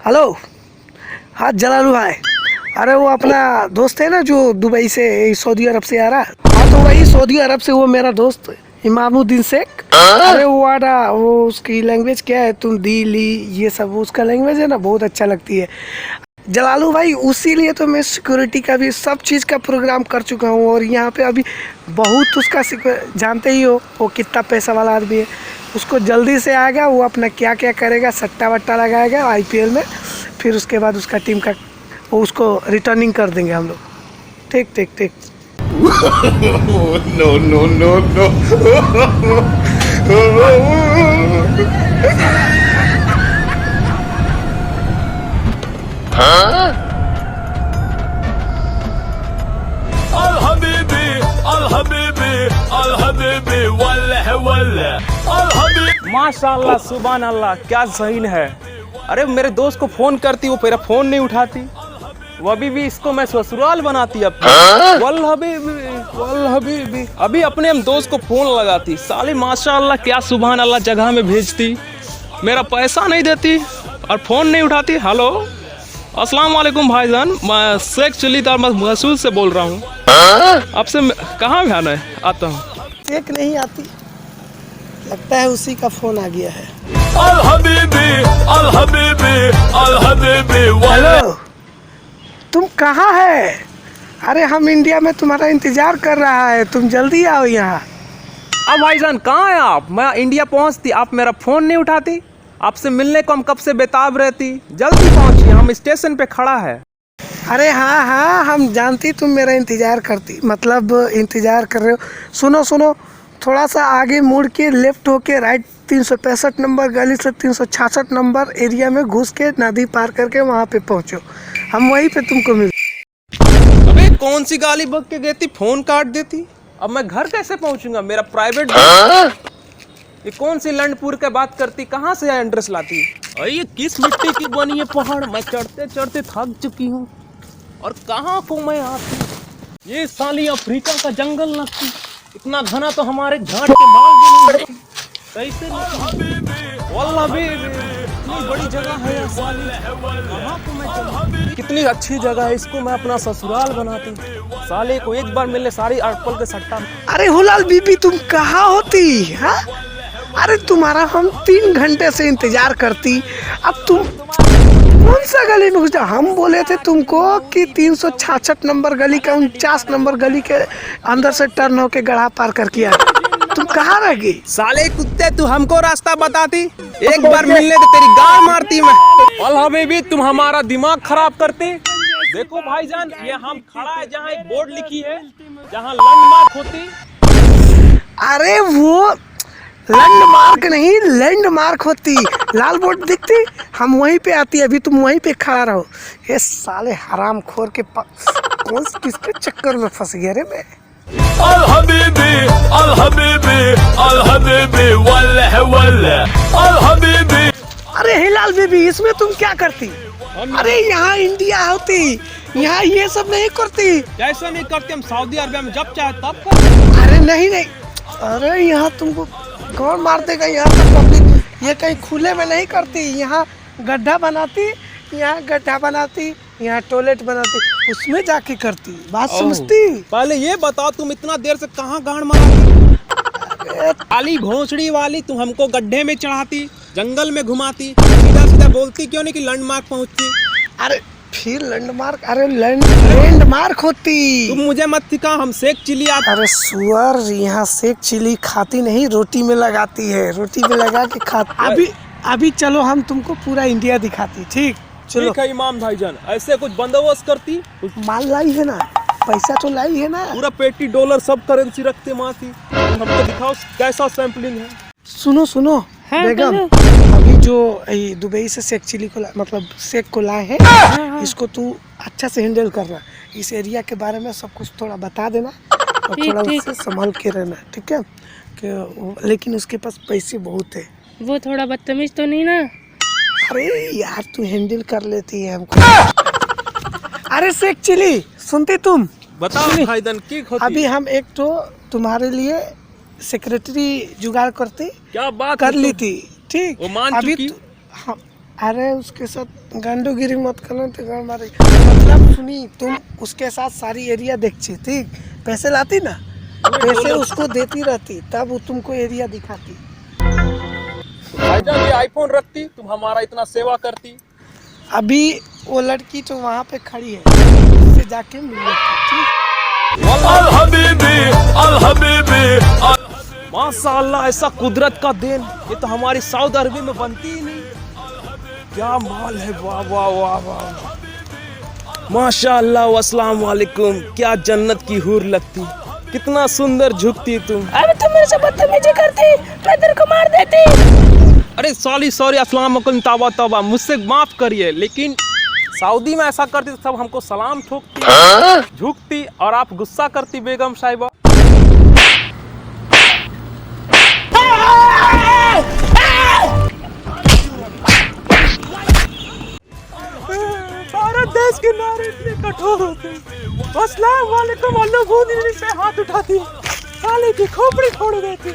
Hello. हाँ जलालू भाई, अरे वो अपना दोस्त है ना जो दुबई से सऊदी अरब से आ रहा है। हाँ तो वही सऊदी अरब से वो मेरा दोस्त इमामुद्दीन शेख। अरे वो आ रहा, वो उसकी लैंग्वेज क्या है, तुम दिली ये सब उसका लैंग्वेज है ना, बहुत अच्छा लगती है जलालू भाई। उसी लिए तो मैं सिक्योरिटी का भी सब चीज़ का प्रोग्राम कर चुका हूँ। और यहाँ पे अभी बहुत उसका जानते ही हो वो कितना पैसा वाला आदमी है। उसको जल्दी से आएगा, वो अपना क्या क्या करेगा, सट्टा वट्टा लगाएगा आईपीएल में, फिर उसके बाद उसका टीम का वो उसको रिटर्निंग कर देंगे हम लोग। ठीक ठीक ठीक। No, no, no, no. Al Habibi, Al Habibi, Al Habibi, wallah wallah, Al Habibi. माशाल्लाह सुभान अल्लाह, क्या ज़हीन है। अरे मेरे दोस्त को फोन करती, वो मेरा फोन नहीं उठाती। वो अभी भी इसको मैं ससुराल बनाती अपनी। वल हबीबी अभी अपने हम दोस्त को फोन लगाती। साली माशाल्लाह क्या सुभान अल्लाह जगह में भेजती, मेरा पैसा नहीं देती और फोन नहीं उठाती। हेलो अस्सलाम वालेकुम भाईजान, मैं शेख चिल्लीदार महसूस से बोल रहा हूँ। आपसे कहाँ में आना है? आता हूँ। एक नहीं आती, लगता है उसी का फोन आ गया है। Al Habibi, Al Habibi, Al Habibi, wallah. Hello, तुम कहाँ है? अरे हम इंडिया में तुम्हारा इंतजार कर रहा है, तुम जल्दी आओ यहाँ। अब भाईजान कहाँ हैं आप? मैं इंडिया पहुँचती, आप मेरा फ़ोन नहीं उठाती। आपसे मिलने को हम कब से बेताब रहती। जल्दी पहुँचिए, हम स्टेशन पे खड़ा है। अरे हाँ हाँ, हम जानती तुम मेरा इंतज़ार करती, मतलब इंतज़ार कर रहे हो। सुनो सुनो, थोड़ा सा आगे मुड़ के लेफ्ट होके राइट 365 नंबर गली से 366 नंबर एरिया में घुस के नदी पार करके वहाँ पे पहुँचो, हम वहीं पे तुमको मिल। अबे कौन सी गाली बक के गई थी, फोन काट देती। अब मैं घर कैसे पहुंचूंगा? मेरा प्राइवेट ये कौन सी लंडपुर के बात करती, कहाँ से एड्रेस लाती? अरे ये किस मिट्टी की बनी है पहाड़, मैं चढ़ते चढ़ते थक चुकी हूँ और कहाँ को मैं आती। ये साली अफ्रीका का जंगल लगती, इतना घना तो हमारे झाड़ के बाल भी नहीं। कैसे वल्लाह भी इतनी बड़ी जगह है यार साली, कहाँ को मैं चलूं? कितनी अच्छी जगह है, इसको मैं अपना ससुराल बनाती। साले को एक बार मिलने सारी एप्पल के सट्टा। अरे हुलाल बीबी, तुम कहाँ होती? हाँ, अरे तुम्हारा हम 3 घंटे से इंतजार करती, अब तुम कौन सा गली में घुसा? हम बोले थे तुमको कि 366 नंबर गली का 49 नंबर गली के अंदर से टर्न होके गढ़ा पार कर किया। तुम कहाँ रह गई? साले कुत्ते, तू हमको रास्ता बताती, एक बार मिलने तो तेरी गांड मारती मैं। अल्लाह बेबी, तुम हमारा दिमाग खराब करते। देखो भाईजान, ये हम खड़ा है जहाँ एक बोर्ड लिखी है, जहाँ लैंडमार्क होती। अरे वो लैंडमार्क नहीं, लैंडमार्क होती, लाल बोर्ड दिखती, हम वहीं पे आती। अभी तुम वहीं पे खड़ा रहो। ये साले हराम खोर के कौन किसके चक्कर में फंस गया रे मैं? Al Habibi, Al Habibi, Al Habibi, wallah wallah, Al Habibi. अरे हिलाल बीबी, इसमें तुम क्या करती? अरे यहाँ इंडिया होती, यहाँ ये सब नहीं करती। कैसा नहीं करते, हम सऊदी अरबिया में जब चाहे तब कर। अरे नहीं नहीं, अरे यहाँ तुमको कौन मार देगा? यहाँ पर पब्लिक ये कहीं खुले में नहीं करती, यहाँ गड्ढा बनाती, यहाँ गड्ढा बनाती, यहाँ टॉयलेट बनाती, उसमें जाके करती। बात समझती? पहले ये बताओ, तुम इतना देर से कहाँ गांड मारती? काली भोंसड़ी वाली, तुम हमको गड्ढे में चढ़ाती, जंगल में घुमाती, सीधा सीधा बोलती क्यों नहीं कि लैंडमार्क पहुँचती? अरे फिर लैंडमार्क, अरे लैंडमार्क होती। तुम मुझे मत सिखा, हम शेख चिली आते। अरे सुअर, यहाँ शेख चिली खाती नहीं, रोटी में लगाती है, रोटी में लगा के खाती। अभी चलो हम तुमको पूरा इंडिया दिखाती। ठीक चलो। ठीक है इमाम भाईजान, ऐसे कुछ बंदोबस्त करती। माल लाई है ना, पैसा तो लाई है ना। पूरा पेटी डॉलर सब करेंसी रखते माती। हमको दिखाओ कैसा सैंपलिंग है। सुनो सुनो बेगम, अभी जो दुबई से शेख चिली को मतलब शेख को लाए हैं, इसको तू अच्छा से हैंडल करना। इस एरिया के बारे में सब कुछ थोड़ा बता देना और थोड़ा उससे संभल के रहना, ठीक है? लेकिन उसके पास पैसे बहुत है। वो थोड़ा बदतमीज तो नहीं ना? अरे यार, तू हैंडल कर लेती है हमको। अरे शेख चिली, सुनती तुम? बताओ भाईजान की होती? अभी हम एक तो तुम्हारे लिए सेक्रेटरी जुगाड़ करते, क्या बात कर ली थी। ठीक, वो मान अभी चुकी? हम अरे उसके साथ गांडोगिरी मत करना तो गांड मारे। मतलब सुनी, तुम उसके साथ सारी एरिया देखती, ठीक? पैसे लाती ना, पैसे उसको देती रहती, तब वो तुमको एरिया दिखाती। भाईजान ये आईफोन रखती, तुम हमारा इतना सेवा करती। अभी वो लड़की तो वहाँ पे खड़ी है, उससे जाके मिल लेती, ठीक? Al Habibi, Al Habibi, Al माशाअल्लाह, ऐसा कुदरत का देन, ये तो हमारी सऊदी अरब में बनती ही नहीं। क्या माल है, वाह वाह वाह वाह, माशाअल्लाह, अस्सलाम वालेकुम। क्या जन्नत की हूर लगती, कितना सुंदर झुकती तुम। अरे तुम मेरे से बदतमीजी करती, मैं तेरे को मार देती। अरे सॉरी सॉरी, अस्सलाम वालेकुम, तौबा तौबा, मुझसे माफ करिए। लेकिन सऊदी में ऐसा करती तो सब हमको सलाम ठोकती, झुकती, और आप गुस्सा करती बेगम साहिबा। भारत देश के नारे इतने कठोर होते हैं। अस्सलाम वालेकुम, अल्लाह से हाथ उठाती, साले की खोपड़ी फोड़ देती।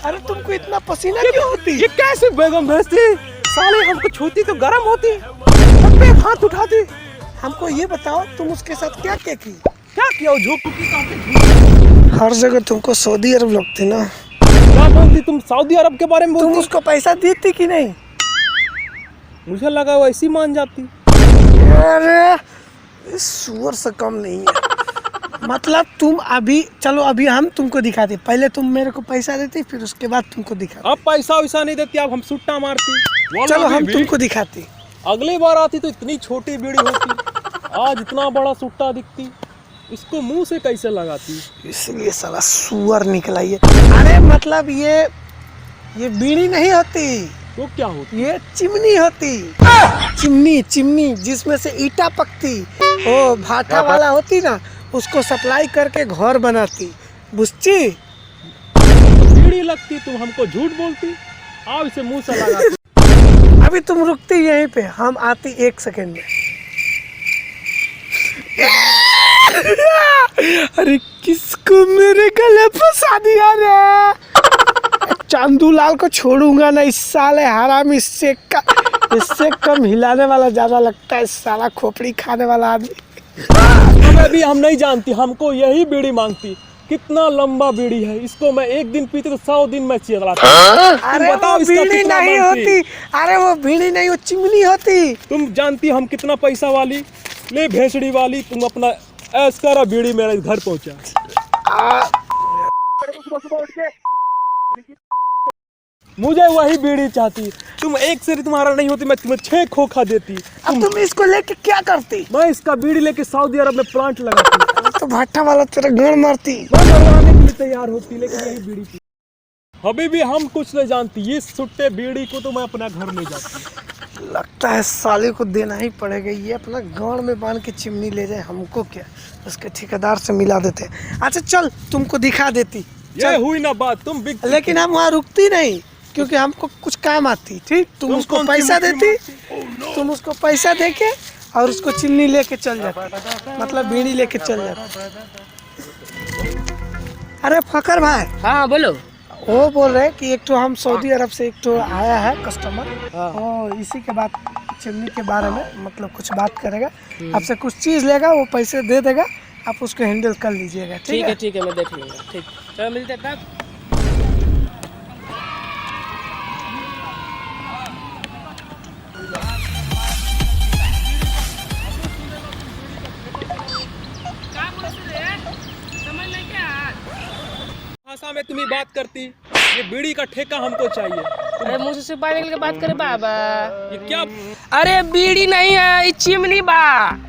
अरे तुमको इतना पसीना क्यों होती? ये कैसे बेगम भेजती, साले हमको छूती तो गर्म होती, सब पे हाथ उठाती। हमको ये बताओ, तुम उसके साथ क्या क्या की? क्या किया, वो झूठ की हर जगह तुमको सऊदी अरब लगती ना। क्या बोलती तुम, सऊदी अरब के बारे में तुम बोलती? उसको पैसा देती कि नहीं? मुझे लगा वो ऐसी मान जाती। अरे इस सुअर से कम नहीं है। मतलब तुम अभी, चलो अभी हम तुमको दिखाते, पहले तुम मेरे को पैसा देती, फिर उसके बाद तुमको दिखाते। अब पैसा वैसा नहीं देती, अब हम सुट्टा मारती। चलो हम तुमको दिखाते। अगली बार आती तो इतनी छोटी बीड़ी होती, आज इतना बड़ा सुट्टा दिखती। इसको मुंह से कैसे लगाती? इसलिए साला सुअर निकला ये। अरे मतलब ये बीड़ी नहीं होती, तो क्या होती? ये चिमनी होती। चिमनी चिमनी जिसमें से ईटा पकती, वो भाटा वाला होती ना, उसको सप्लाई करके घर बनाती, बुझती? बीड़ी लगती, तुम हमको झूठ बोलती, आप इसे मुंह से लगाती। अभी तुम रुकती यहीं पे, हम आती 1 सेकंड में। अरे किसको मेरे गले फंसा दिया रे? चांदू लाल को छोड़ूंगा ना, इस साले हराम, इससे कम हिलाने वाला ज्यादा लगता है, साला खोपड़ी खाने वाला आदमी। हमें भी हम नहीं जानती, हमको यही बीड़ी मांगती। कितना लंबा बीड़ी है, इसको मैं एक दिन पीती तो 100 दिन में चलाता। अरे वो बीड़ी नहीं होती, अरे वो बीड़ी नहीं, वो चिमनी होती। तुम जानती हम कितना पैसा वाली, ले भेसड़ी वाली, तुम अपना ऐस करा, बीड़ी मेरे घर पहुंचा। मुझे वही बीड़ी चाहती, तुम एक से तुम्हारा नहीं होती, मैं तुम्हें 6 खोखा देती। अब तुम इसको लेके क्या करती? मैं इसका बीड़ी लेके सऊदी अरब में प्लांट लगाती, तो भट्टा वाला तेरा गण मारती। मैं मरवाने के लिए तैयार होती, लेकिन यही बीड़ी पी। अभी भी हम कुछ नहीं जानती, ये सुट्टे बीड़ी को तो मैं अपना घर में जाती। लगता है साले को देना ही पड़ेगा, ये अपना गांड में बांध के चिमनी ले जाए, हमको क्या, उसके ठेकेदार से मिला देते। अच्छा चल, तुमको दिखा देती। ये हुई ना बात, तुम बिग। लेकिन हम वहाँ रुकती नहीं, क्योंकि हमको कुछ काम आती, ठीक? तुम उसको पैसा देती, तुम उसको पैसा देके और उसको चिमनी लेके चल जाती, मतलब बीड़ी लेके चल जाती। अरे फकर भाई, हाँ बोलो। वो बोल रहे कि एक तो हम सऊदी अरब से एक तो आया है कस्टमर, और इसी के बाद चिमनी के बारे में मतलब कुछ बात करेगा, आपसे कुछ चीज़ लेगा, वो पैसे दे देगा, आप उसको हैंडल कर लीजिएगा, ठीक है? ठीक है, मैं देख लूँगा। ठीक, चलो मिलते हैं तब। भाषा में तुम्हें बात करती, ये बीड़ी का ठेका हमको चाहिए। अरे मुझसे सिपाही निकल के बात करे बाबा। ये क्या? अरे बीड़ी नहीं है, ये चिमनी बा,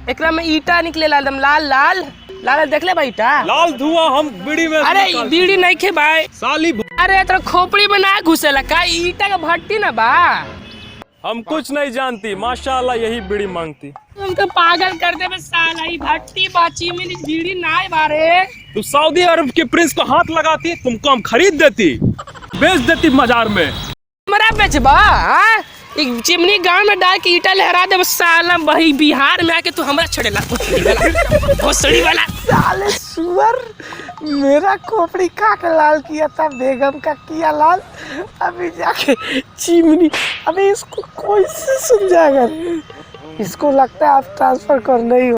एकरा में ईटा निकलेला, एकदम लाल लाल लाल, देख ले भाई ईटा, लाल धुआं हम बीड़ी में। अरे बीड़ी नहीं खे भाई, साली अरे तेरा खोपड़ी में ना घुसेला का, ईटा का भट्टी ना बा। हम कुछ नहीं जानती, माशाल्लाह यही बीड़ी मांगती। तुम तो पागल कर दे बे साला, ई भट्टी बाची में बीड़ी ना है बारे। तू सऊदी अरब के प्रिंस को हाथ लगाती, तुमको हम खरीद देती, बेच देती बाजार में। हमारा बेचबा, हाँ? एक चिमनी गांव में डाल के ईटा लहरा दे साला, वही बिहार में आके तू हमरा छड़ेला भोसड़ी वाला। साले सुअर, मेरा खोपड़ी का लाल किया था, बेगम का किया लाल। अभी जाके चिमनी, अभी इसको कोई से समझाएगा? इसको लगता है आप ट्रांसफर करना ही